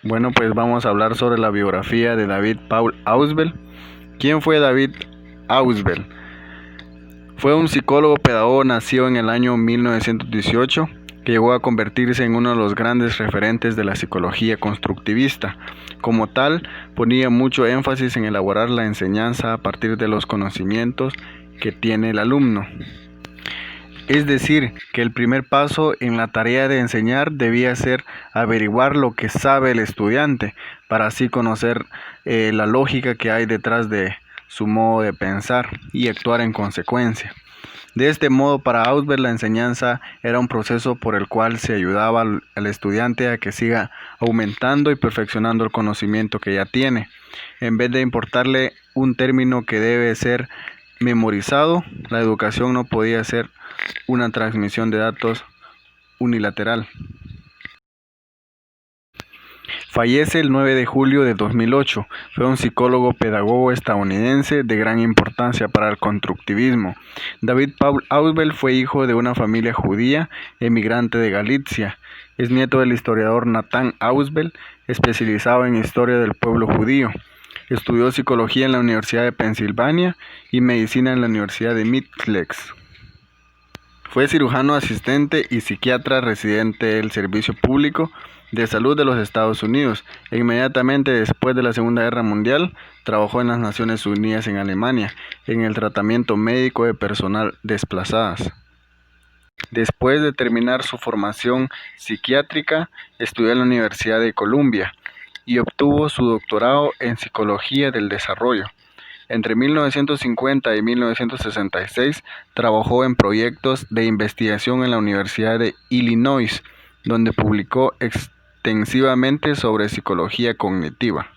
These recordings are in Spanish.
Bueno, pues vamos a hablar sobre la biografía de David Paul Ausubel. ¿Quién fue David Ausubel? Fue un psicólogo pedagogo nacido en el año 1918 que llegó a convertirse en uno de los grandes referentes de la psicología constructivista. Como tal, ponía mucho énfasis en elaborar la enseñanza a partir de los conocimientos que tiene el alumno. Es decir, que el primer paso en la tarea de enseñar debía ser averiguar lo que sabe el estudiante, para así conocer la lógica que hay detrás de su modo de pensar y actuar en consecuencia. De este modo, para Ausubel la enseñanza era un proceso por el cual se ayudaba al estudiante a que siga aumentando y perfeccionando el conocimiento que ya tiene, en vez de importarle un término que debe ser memorizado. La educación no podía ser una transmisión de datos unilateral. Fallece el 9 de julio de 2008. Fue un psicólogo pedagogo estadounidense de gran importancia para el constructivismo. David Paul Ausubel fue hijo de una familia judía emigrante de Galicia. Es nieto del historiador Nathan Ausubel, especializado en historia del pueblo judío. Estudió psicología en la Universidad de Pensilvania y medicina en la Universidad de Middlesex. Fue cirujano asistente y psiquiatra residente del Servicio Público de Salud de los Estados Unidos. Inmediatamente después de la Segunda Guerra Mundial, trabajó en las Naciones Unidas en Alemania, en el tratamiento médico de personas desplazadas. Después de terminar su formación psiquiátrica, estudió en la Universidad de Columbia y obtuvo su doctorado en Psicología del Desarrollo. Entre 1950 y 1966 trabajó en proyectos de investigación en la Universidad de Illinois, donde publicó extensivamente sobre psicología cognitiva.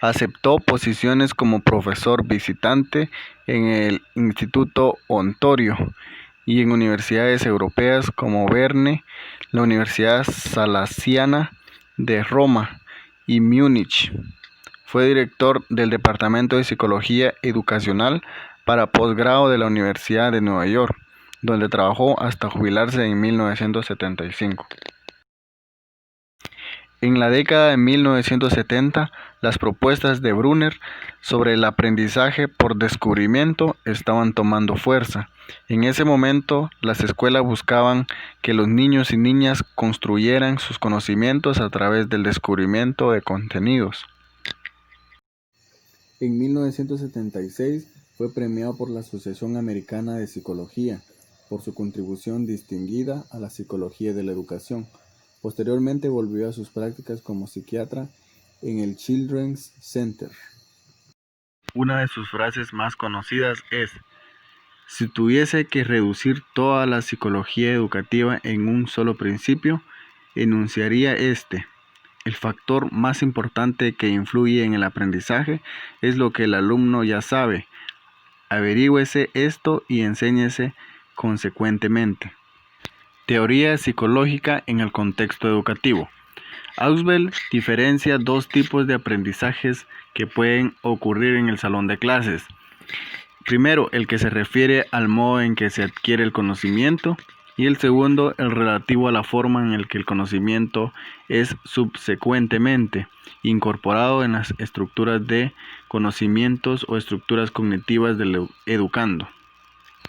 Aceptó posiciones como profesor visitante en el Instituto Ontario y en universidades europeas como Verne, la Universidad Salesiana de Roma y Múnich. Fue director del Departamento de Psicología Educacional para posgrado de la Universidad de Nueva York, donde trabajó hasta jubilarse en 1975. En la década de 1970, las propuestas de Brunner sobre el aprendizaje por descubrimiento estaban tomando fuerza. En ese momento, las escuelas buscaban que los niños y niñas construyeran sus conocimientos a través del descubrimiento de contenidos. En 1976 fue premiado por la Asociación Americana de Psicología por su contribución distinguida a la psicología de la educación. Posteriormente volvió a sus prácticas como psiquiatra en el Children's Center. Una de sus frases más conocidas es: si tuviese que reducir toda la psicología educativa en un solo principio, enunciaría este: el factor más importante que influye en el aprendizaje es lo que el alumno ya sabe. Averígüese esto y enséñese consecuentemente. Teoría psicológica en el contexto educativo. Ausubel diferencia dos tipos de aprendizajes que pueden ocurrir en el salón de clases. Primero, el que se refiere al modo en que se adquiere el conocimiento, y el segundo, el relativo a la forma en la que el conocimiento es subsecuentemente incorporado en las estructuras de conocimientos o estructuras cognitivas del educando.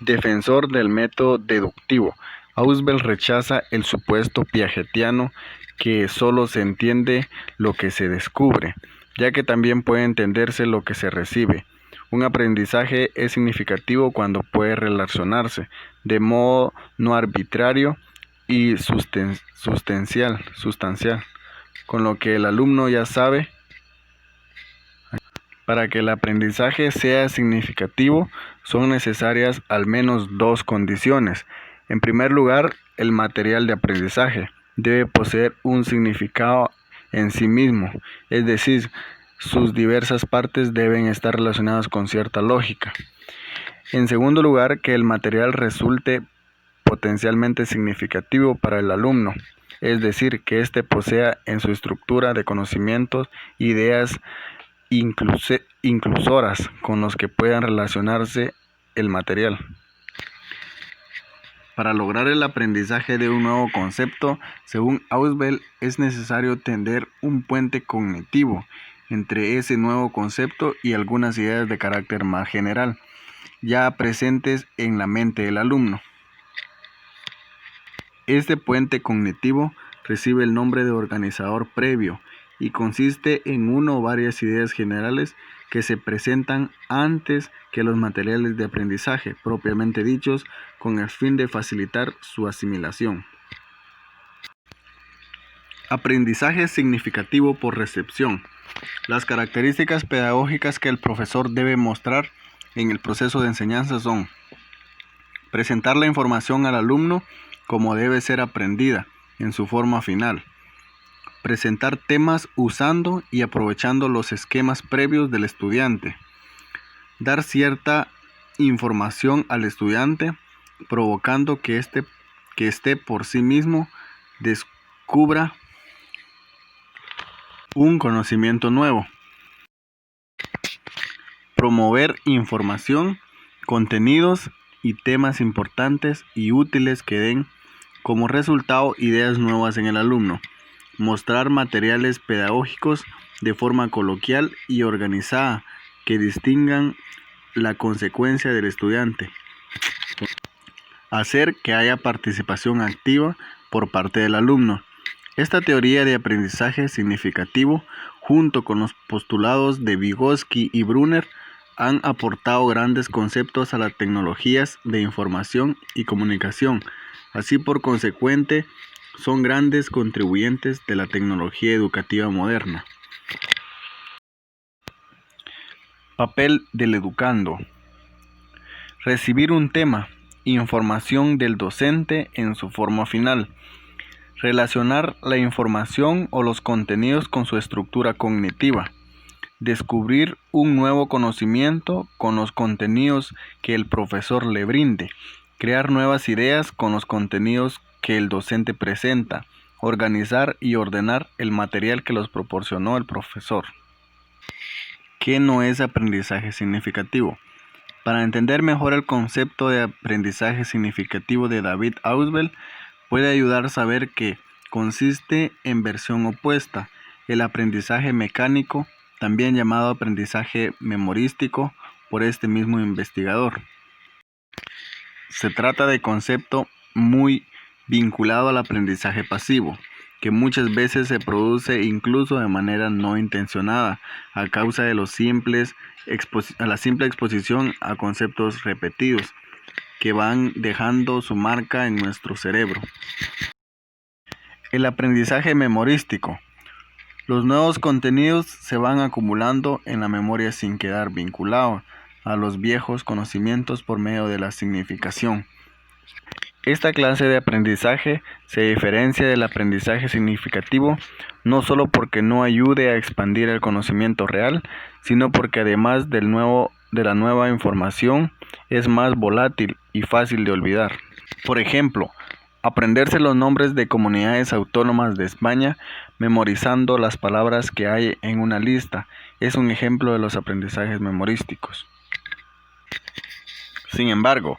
Defensor del método deductivo, Ausubel rechaza el supuesto piagetiano que solo se entiende lo que se descubre, ya que también puede entenderse lo que se recibe. Un aprendizaje es significativo cuando puede relacionarse de modo no arbitrario y sustancial con lo que el alumno ya sabe. Para que el aprendizaje sea significativo, son necesarias al menos dos condiciones. En primer lugar, el material de aprendizaje debe poseer un significado en sí mismo, es decir, sus diversas partes deben estar relacionadas con cierta lógica. En segundo lugar, que el material resulte potencialmente significativo para el alumno, es decir, que éste posea en su estructura de conocimientos ideas inclusoras con los que puedan relacionarse el material. Para lograr el aprendizaje de un nuevo concepto, según Ausubel, es necesario tender un puente cognitivo entre ese nuevo concepto y algunas ideas de carácter más general, ya presentes en la mente del alumno. Este puente cognitivo recibe el nombre de organizador previo y consiste en una o varias ideas generales que se presentan antes que los materiales de aprendizaje propiamente dichos, con el fin de facilitar su asimilación. Aprendizaje significativo por recepción. Las características pedagógicas que el profesor debe mostrar en el proceso de enseñanza son: presentar la información al alumno como debe ser aprendida en su forma final. Presentar temas usando y aprovechando los esquemas previos del estudiante. Dar cierta información al estudiante, provocando que éste por sí mismo descubra un conocimiento nuevo. Promover información, contenidos y temas importantes y útiles que den como resultado ideas nuevas en el alumno. Mostrar materiales pedagógicos de forma coloquial y organizada que distingan la consecuencia del estudiante. Hacer que haya participación activa por parte del alumno. Esta teoría de aprendizaje significativo, junto con los postulados de Vygotsky y Brunner, han aportado grandes conceptos a las tecnologías de información y comunicación. Así, por consecuente, son grandes contribuyentes de la tecnología educativa moderna. Papel del educando. Recibir un tema, información del docente en su forma final. Relacionar la información o los contenidos con su estructura cognitiva. Descubrir un nuevo conocimiento con los contenidos que el profesor le brinde. Crear nuevas ideas con los contenidos que el docente presenta. Organizar y ordenar el material que los proporcionó el profesor. ¿Qué no es aprendizaje significativo? Para entender mejor el concepto de aprendizaje significativo de David Ausubel, puede ayudar a saber que consiste en versión opuesta, el aprendizaje mecánico, también llamado aprendizaje memorístico por este mismo investigador. Se trata de concepto muy vinculado al aprendizaje pasivo, que muchas veces se produce incluso de manera no intencionada, a causa de la simple exposición a conceptos repetidos, que van dejando su marca en nuestro cerebro. El aprendizaje memorístico. Los nuevos contenidos se van acumulando en la memoria sin quedar vinculados a los viejos conocimientos por medio de la significación. Esta clase de aprendizaje se diferencia del aprendizaje significativo no solo porque no ayude a expandir el conocimiento real, sino porque además de la nueva información es más volátil y fácil de olvidar. Por ejemplo, aprenderse los nombres de comunidades autónomas de España memorizando las palabras que hay en una lista es un ejemplo de los aprendizajes memorísticos. Sin embargo,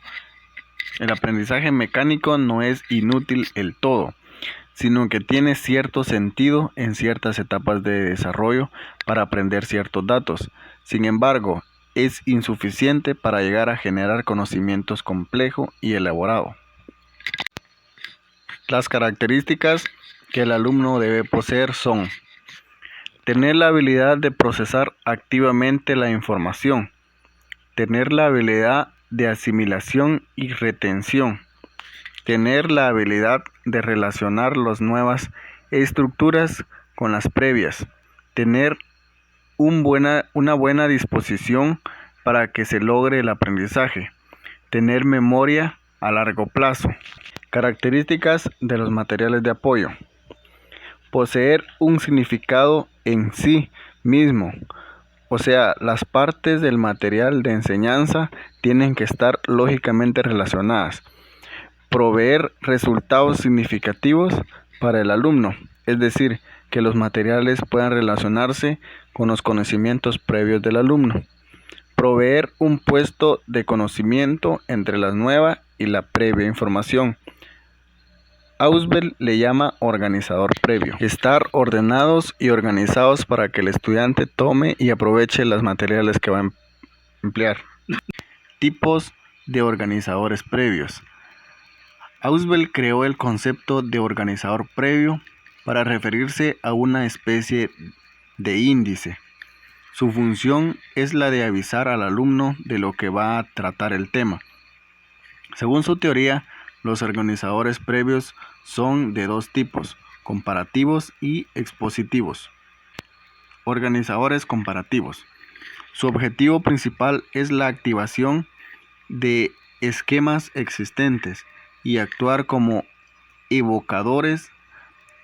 el aprendizaje mecánico no es inútil del todo, sino que tiene cierto sentido en ciertas etapas de desarrollo para aprender ciertos datos. Sin embargo, es insuficiente para llegar a generar conocimientos complejos y elaborados. Las características que el alumno debe poseer son: tener la habilidad de procesar activamente la información, tener la habilidad de asimilación y retención, tener la habilidad de relacionar las nuevas estructuras con las previas, tener una buena disposición para que se logre el aprendizaje, tener memoria a largo plazo. Características de los materiales de apoyo. Poseer un significado en sí mismo. O sea, las partes del material de enseñanza tienen que estar lógicamente relacionadas. Proveer resultados significativos para el alumno, es decir, que los materiales puedan relacionarse con los conocimientos previos del alumno. proveer un puesto de conocimiento entre la nueva y la previa información. Ausubel le llama organizador previo. Estar ordenados y organizados para que el estudiante tome y aproveche los materiales que va a emplear. Tipos de organizadores previos. Ausubel creó el concepto de organizador previo para referirse a una especie de índice. Su función es la de avisar al alumno de lo que va a tratar el tema. Según su teoría, los organizadores previos son de dos tipos: comparativos y expositivos. Organizadores comparativos. Su objetivo principal es la activación de esquemas existentes y actuar como evocadores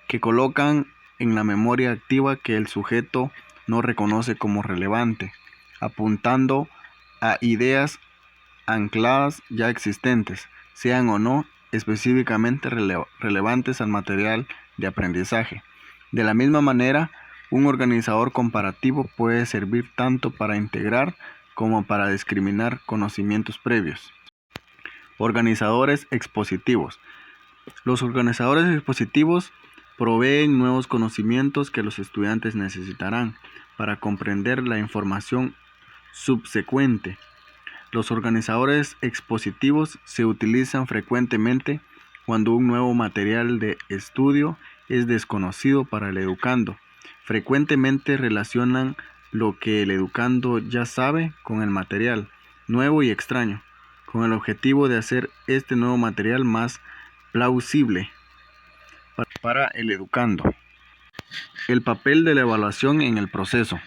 que colocan en la memoria activa que el sujeto no reconoce como relevante, apuntando a ideas ancladas ya existentes, sean o no específicamente relevantes al material de aprendizaje. De la misma manera, un organizador comparativo puede servir tanto para integrar como para discriminar conocimientos previos. Organizadores expositivos. Los organizadores expositivos proveen nuevos conocimientos que los estudiantes necesitarán para comprender la información subsecuente. Los organizadores expositivos se utilizan frecuentemente cuando un nuevo material de estudio es desconocido para el educando. Frecuentemente relacionan lo que el educando ya sabe con el material nuevo y extraño, con el objetivo de hacer este nuevo material más plausible para el educando. El papel de la evaluación en el proceso.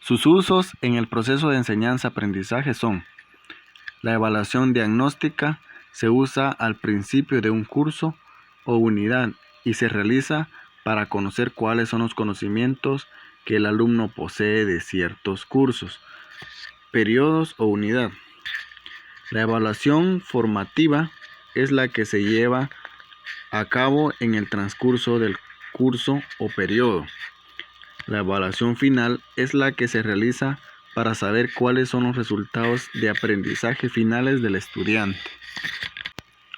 Sus usos en el proceso de enseñanza-aprendizaje son: la evaluación diagnóstica se usa al principio de un curso o unidad y se realiza para conocer cuáles son los conocimientos que el alumno posee de ciertos cursos, periodos o unidad. La evaluación formativa es la que se lleva a cabo en el transcurso del curso o periodo. La evaluación final es la que se realiza para saber cuáles son los resultados de aprendizaje finales del estudiante.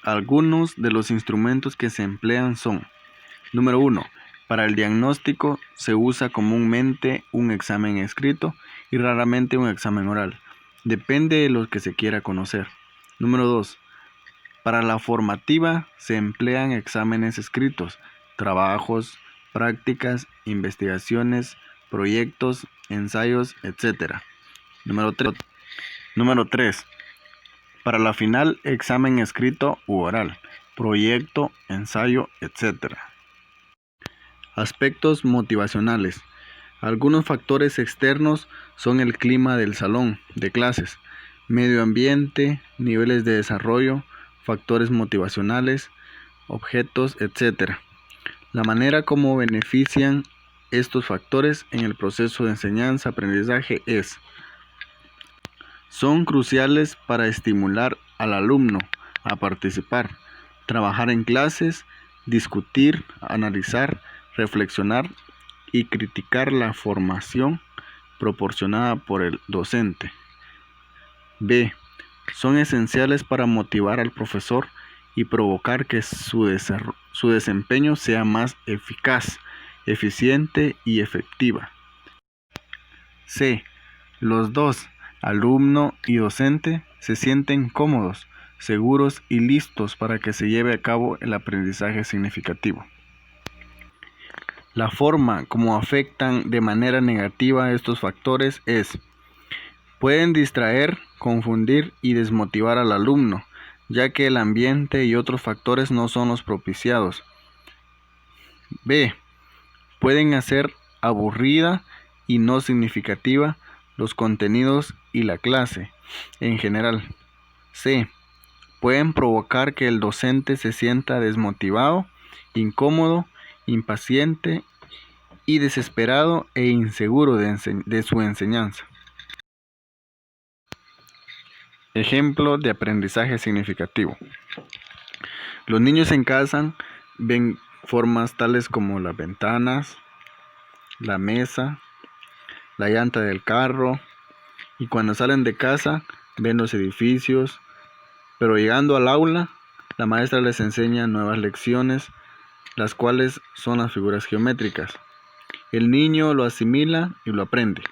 Algunos de los instrumentos que se emplean son: número 1. Para el diagnóstico se usa comúnmente un examen escrito y raramente un examen oral. Depende de lo que se quiera conocer. Número 2. Para la formativa se emplean exámenes escritos, trabajos, prácticas, investigaciones, proyectos, ensayos, etc. Número 3. Para la final, examen escrito u oral, proyecto, ensayo, etc. Aspectos motivacionales. Algunos factores externos son el clima del salón de clases, medio ambiente, niveles de desarrollo, factores motivacionales, objetos, etc. La manera como benefician estos factores en el proceso de enseñanza-aprendizaje son cruciales para estimular al alumno a participar, trabajar en clases, discutir, analizar, reflexionar y criticar la formación proporcionada por el docente. B. Son esenciales para motivar al profesor y provocar que su desempeño sea más eficaz, eficiente y efectiva. C. Los dos, alumno y docente, se sienten cómodos, seguros y listos para que se lleve a cabo el aprendizaje significativo. La forma como afectan de manera negativa estos factores pueden distraer, confundir y desmotivar al alumno, ya que el ambiente y otros factores no son los propiciados. B. Pueden hacer aburrida y no significativa los contenidos y la clase en general. C. Pueden provocar que el docente se sienta desmotivado, incómodo, impaciente y desesperado e inseguro de su enseñanza. Ejemplo de aprendizaje significativo. Los niños en casa ven formas tales como las ventanas, la mesa, la llanta del carro y cuando salen de casa ven los edificios, pero llegando al aula, la maestra les enseña nuevas lecciones, las cuales son las figuras geométricas. El niño lo asimila y lo aprende.